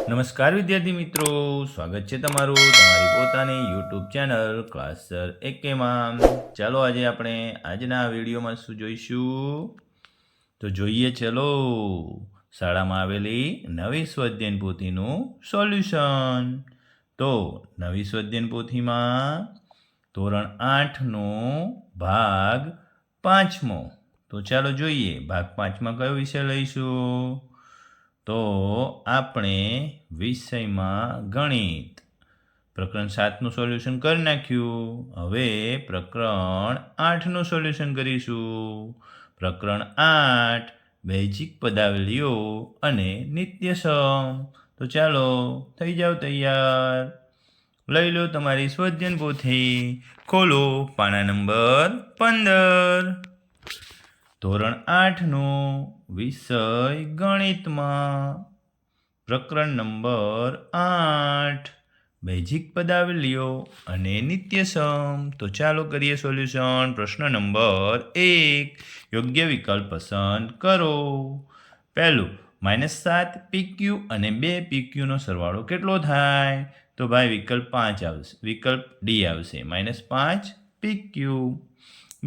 નમસ્કાર વિદ્યાર્થી મિત્રો, સ્વાગત છે તમારું તમારી પોતાની યુટ્યુબ ચેનલ ક્લાસ સર એકેમાં. ચાલો આજે આપણે આજના વિડીયોમાં શું જોઈશું તો જોઈએ. ચલો શાળામાં આવેલી નવી સ્વાધ્યાયન પોથીનું સોલ્યુશન. તો નવી સ્વાધ્યાયન પોથીમાં ધોરણ 8નો ભાગ 5મો. તો ચાલો જોઈએ ભાગ 5માં કયો વિષય લઈશું. તો આપણે વિષયમાં ગણિત પ્રકરણ 7નું સોલ્યુશન કરી નાખ્યું. હવે પ્રકરણ 8નું સોલ્યુશન કરીશું. પ્રકરણ 8 બેઝિક પદાવલીઓ અને નિત્યસમ. તો ચાલો થઈ જાઓ તૈયાર. લઈ લો તમારી સ્વાધ્યાયન પોથી, ખોલો પાના નંબર 15. ધોરણ 8નો વિષય ગણિતમાં પ્રકરણ નંબર 8 બેઝિક પદાવલીઓ અને નિત્યસમ. તો ચાલો કરીએ સોલ્યુશન. પ્રશ્ન નંબર 1, યોગ્ય વિકલ્પ પસંદ કરો. પહેલું, -7 PQ અને 2 PQનો સરવાળો કેટલો થાય? તો ભાઈ વિકલ્પ 5 આવશે, વિકલ્પ ડી આવશે, -5 PQ.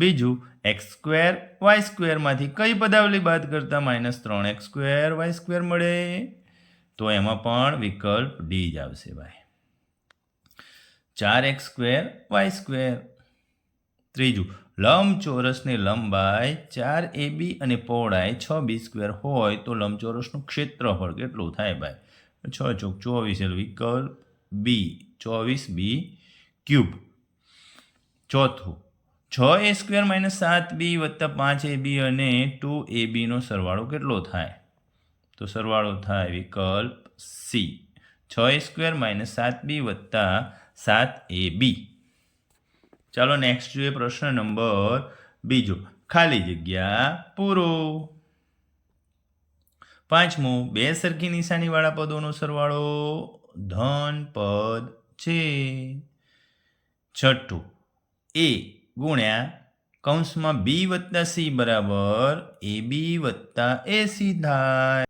બીજું, x² y² માંથી કઈ પદાવલી બાદ કરતા -3x² y² મળે? તો એમાં પણ વિકલ્પ ડી જ આવશે ભાઈ, 4x² y². ત્રીજું, લંબચોરસની લંબાઈ 4AB અને પહોળાઈ 6B² હોય તો લંબચોરસનું ક્ષેત્રફળ કેટલું થાય ભાઈ? 6 ચોક 24, વિકલ્પ બી 24B³. ચોથું, 6A² - 7B + 5AB અને 2ABનો સરવાળો કેટલો થાય? તો સરવાળો થાય વિકલ્પ સી, 6A² - 7B + 7AB. ચાલો નેક્સ્ટ જોઈએ પ્રશ્ન નંબર 2, ખાલી જગ્યા પૂરો. પાંચમું, બે સરખી નિશાનીવાળા પદોનો સરવાળો ધન પદ છે. છઠ્ઠું, A ગુણ્યા કૌંસમાં B + C બરાબર AB + AC થાય.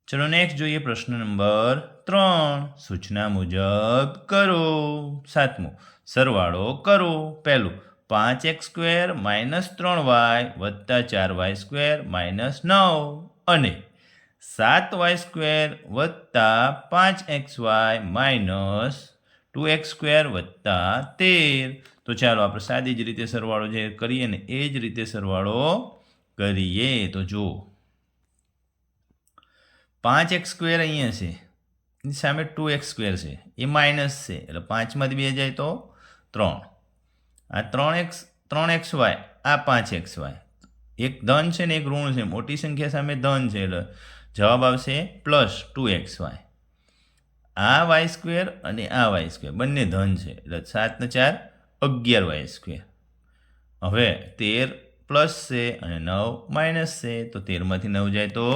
ચલો નેક્સ્ટ જોઈએ પ્રશ્ન નંબર 3, સૂચના મુજબ કરો. સાતમું, સરવાળો કરો. પહેલું, 5x² - 3y + 4y² - 9 અને 7y² + 5xy - 2x² + 13. તો ચાલો આપણે સાદી જ રીતે સરવાળો જે કરીએ ને એ જ રીતે સરવાળો કરીએ. તો જુઓ, 5x² અહીંયા છે, એની સામે 2x² છે, એ માઇનસ છે એટલે 5માંથી 2 જાય તો 3. આ 3xy, આ 5xy, એક ધન છે ને એક ઋણ છે, મોટી સંખ્યા સામે ધન છે એટલે જવાબ આવશે +2xy. આ y² અને આ y² બંને ધન છે એટલે 7 ને 4 11y². હવે 13 પ્લસ છે અને 9 માઇનસ છે, તો 13માંથી 9 જાય તો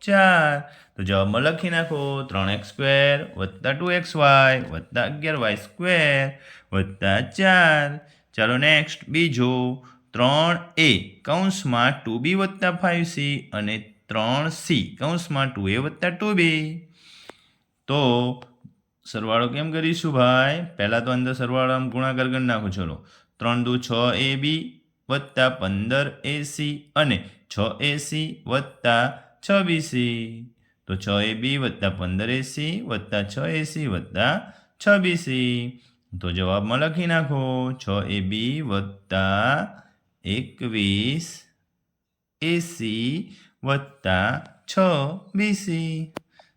4. તો જવાબમાં લખી નાખો 3x² + 2xy + 11y² + 4. ચાલો નેક્સ્ટ બીજું, 3a કૌંસમાં 2b + 5c અને 3c કૌંસમાં 2a + 2b. તો સરવાળો કેમ કરીશું ભાઈ? પહેલાં તો અંદર સરવાળો આમ ગુણાકાર કરી નાખો. ચલો, 3 દુ 6ab + 15ac અને 6ac + 6bc. તો 6ab + 15ac + 6ac + 6bc. તો જવાબમાં લખી નાખો 6ab + 21ac + 6bc.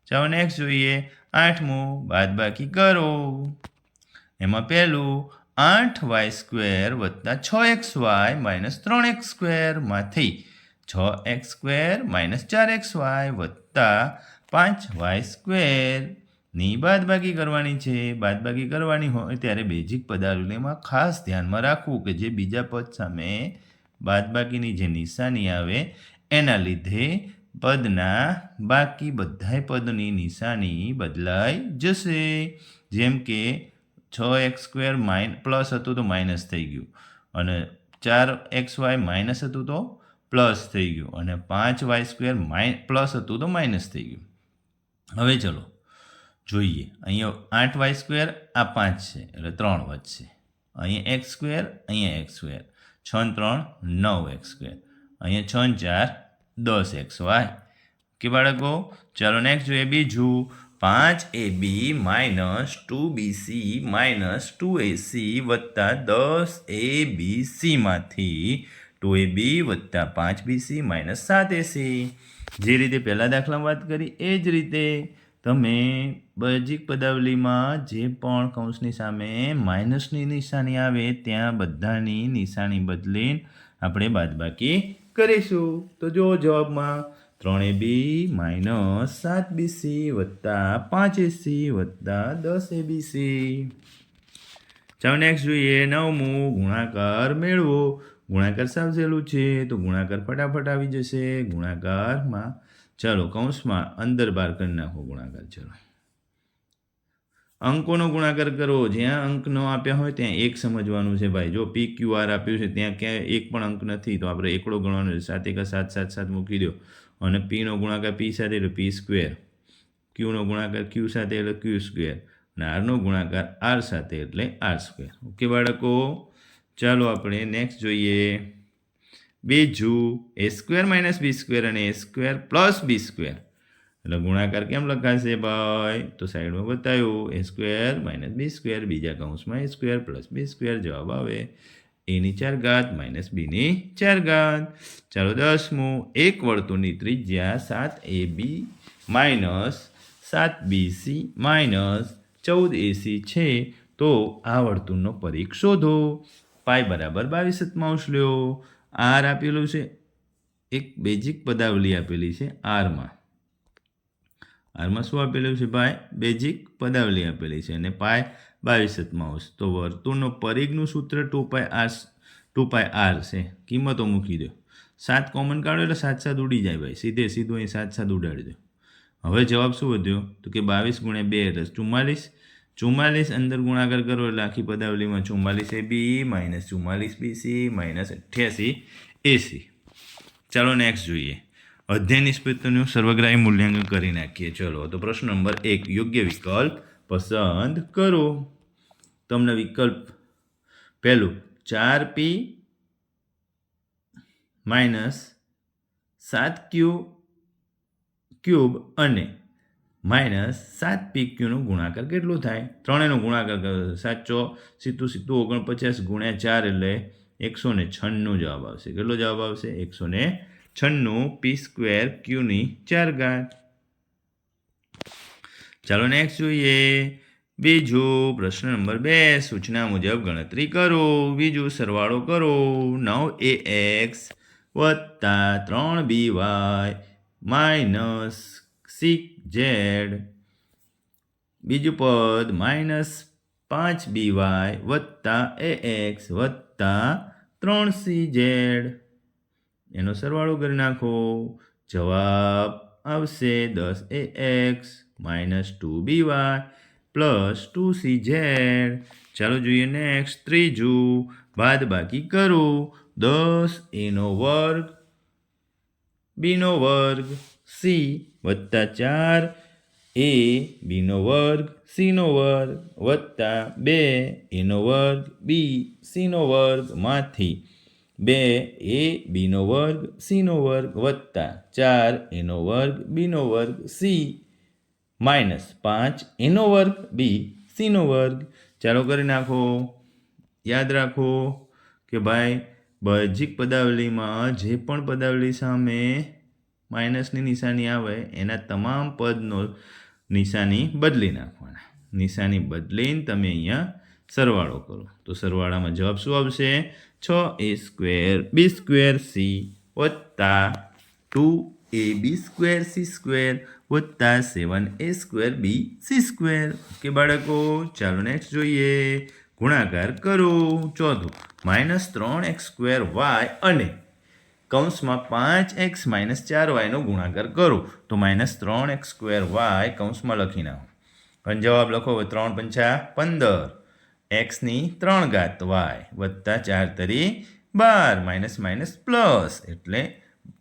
ચાલો નેક્સ્ટ જોઈએ 8મું, બાદબાકી કરો. એમાં પહેલું, 8y² + 6xy - 3x² માંથી 6x² - 4xy + 5y² ની બાદબાકી કરવાની છે. બાદબાકી કરવાની હોય ત્યારે બેઝિક પદાવલીમાં ખાસ ધ્યાનમાં રાખવું કે જે બીજા પદ સામે બાદબાકીની જે નિશાની આવે એના લીધે પદના બાકી બધાય પદની નિશાની બદલાઈ જશે. જેમ કે 6x² પ્લસ હતું તો માઇનસ થઈ ગયું, અને 4xy માઇનસ હતું તો પ્લસ થઈ ગયું, અને 5y² પ્લસ હતું તો માઇનસ થઈ ગયું. હવે ચલો જોઈએ, અહીંયા 8y² આ 5 છે એટલે 3 વધશે, અહીંયા x², અહીંયા x², 6 ને 3 9x², અહીંયા 6 ને 4 10xy કે બાળકો. ચાલો નેક્સ્ટ જોઈએ બીજું, 5ab minus 2bc minus 2ac વત્તા 10abc માંથી 2ab વત્તા 5bc માઇનસ 7ac. જે રીતે પહેલા દાખલામાં વાત કરી એ જ રીતે તમે બેઝિક પદાવલીમાં જે પણ કૌંસની સામે માઇનસની નિશાની આવે ત્યાં બધાની નિશાની બદલીને આપણે બાદબાકી કરીશું. તો જો જવાબમાં 3ab માઇનસ 7bc વત્તા 5ac વત્તા 10abc. ચાલો નેક્સ્ટ જોઈએ, 9મું ગુણાકાર મેળવો. ગુણાકાર સાવ સહેલું છે તો ગુણાકાર ફટાફટ આવી જશે. ગુણાકારમાં ચાલો કૌંસમાં અંદર બહાર કરી નાખો ગુણાકાર. ચાલો અંકોનો ગુણાકાર કરો. જ્યાં અંક ન આપ્યા હોય ત્યાં એક સમજવાનું છે ભાઈ. જો PQR આપ્યું છે ત્યાં ક્યાંય એક પણ અંક નથી તો આપણે એકડો ગણવાનો છે. 7 × 7 7 7 મૂકી દો અને Pનો ગુણાકાર P સાથે એટલે P², Qનો ગુણાકાર Q સાથે એટલે Q² અને Rનો ગુણાકાર R સાથે એટલે R². ઓકે બાળકો, ચાલો આપણે નેક્સ્ટ જોઈએ બીજું, a² માઇનસ b² અને a² પ્લસ b². એટલે ગુણાકાર કેમ લખાશે ભાઈ? તો સાઈડમાં બતાવ્યું, a² માઇનસ b², બીજા કૌંસમાં a² પ્લસ b². જવાબ આવે a⁴ માઇનસ b⁴. ચાલો 10મું, એક વર્તુળની ત્રિજ્યા 7ab minus 7bc minus 14ac છે તો આ વર્તુળનો પરિઘ શોધો. પાઈ બરાબર 22 લ્યો. આર આપેલું છે, એક બેઝિક પદાવલી આપેલી છે આરમાં શું આપેલું છે ભાઈ? બેઝિક પદાવલી આપેલી છે અને પાય 22 તો વર્તુળનો પરિઘનું સૂત્ર 2πr છે. કિંમતો મૂકી દો. 7 કોમન કાઢો એટલે 7 7 ઉડી જાય ભાઈ. સીધું અહીં 7 7 ઉડાડી દો. હવે જવાબ શું વધ્યો? તો કે 22 × 2 એટલે 44. 44 અંદર ગુણાકાર કરો એટલે આખી પદાવલીમાં 44ab minus 44bc minus 88ac. ચાલો નેક્સ્ટ જોઈએ, અધ્યયન નિષ્પત્તિનું સર્વગ્રાહી મૂલ્યાંકન કરી નાખીએ. ચલો તો પ્રશ્ન નંબર 1, યોગ્ય વિકલ્પ પસંદ કરો. તમને વિકલ્પ પહેલું 4p માઇનસ 7q³ અને માઇનસ 7pqનો ગુણાકાર કેટલો થાય? ત્રણેયનો ગુણાકાર કરો. 7 સીધું 49 × 4 એટલે 196 જવાબ આવશે. કેટલો જવાબ આવશે? 196 p²q⁴. ચાલો નેક્સ્ટ જોઈએ બીજું, પ્રશ્ન નંબર 2, સૂચના મુજબ ગણતરી કરો. બીજું સરવાળો કરો. 9ax વત્તા 3by માઇનસ 6z. બીજું પદ માઇનસ 5by વત્તા ax વત્તા 3cz. એનો સરવાળો કરી નાખો. જવાબ આવશે 10ax minus 2by plus 2cz. ચાલો જોઈએ નેક્સ્ટ ત્રીજું, બાદબાકી કરો. 10a² b² c વત્તા 4ab² c² વત્તા 2a² bc² માંથી 2ab² c² વત્તા 4a² b² c minus 5a² bc². ચાલો કરી નાખો. યાદ રાખો કે ભાઈ બેઝિક પદાવલીમાં જે પણ પદાવલી સામે માઇનસની નિશાની આવે એના તમામ પદનો નિશાની બદલી નાખવાના. નિશાની બદલીને તમે અહીંયા સરવાળો કરો તો સરવાળામાં જવાબ શું આવશે? 6a² b² c વત્તા 2ab² c² વત્તા 7a² bc². કે બાળકો, ચાલો નેક્સ્ટ જોઈએ, ગુણાકાર કરો. ચોથું, -3x² અને કૌંસમાં 5x - 4yનો ગુણાકાર કરો. તો -3x² કૌંસમાં લખી નાખો અને જવાબ લખો. 3 × 5 = 15, x⁴ y વત્તા 4 × 12 માઇનસ માઇનસ પ્લસ એટલે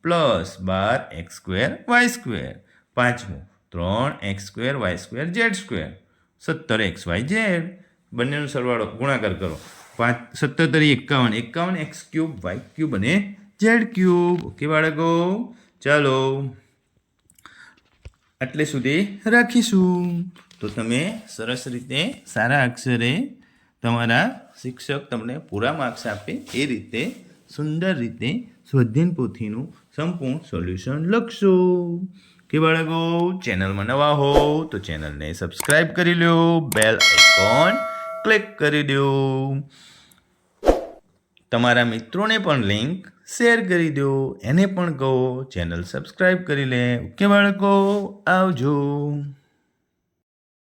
+12x² y². પાંચમું, 3x² y² z². 17xyz. બંનેનો સરવાળો ગુણાકાર કરો. 17 તરી 51, 51 x³ y³ અને z³. ઓકે બાળકો, ચાલો આટલે સુધી રાખીશું. તો તમે સરસ રીતે સારા અક્ષરે તમારા શિક્ષક તમને પૂરા માર્ક્સ આપે એ રીતે સુંદર રીતે સ્વાધ્યાય પોથીનું સંપૂર્ણ સોલ્યુશન લખશો. કે બાળકો, ચેનલમાં નવા હો તો ચેનલને સબસ્ક્રાઈબ કરી લો, બેલ આઇકોન ક્લિક કરી દો, તમારા મિત્રોને પણ લિંક શેર કરી દો, એને પણ કહો ચેનલ સબસ્ક્રાઈબ કરી લે. ઓકે બાળકો, આવજો.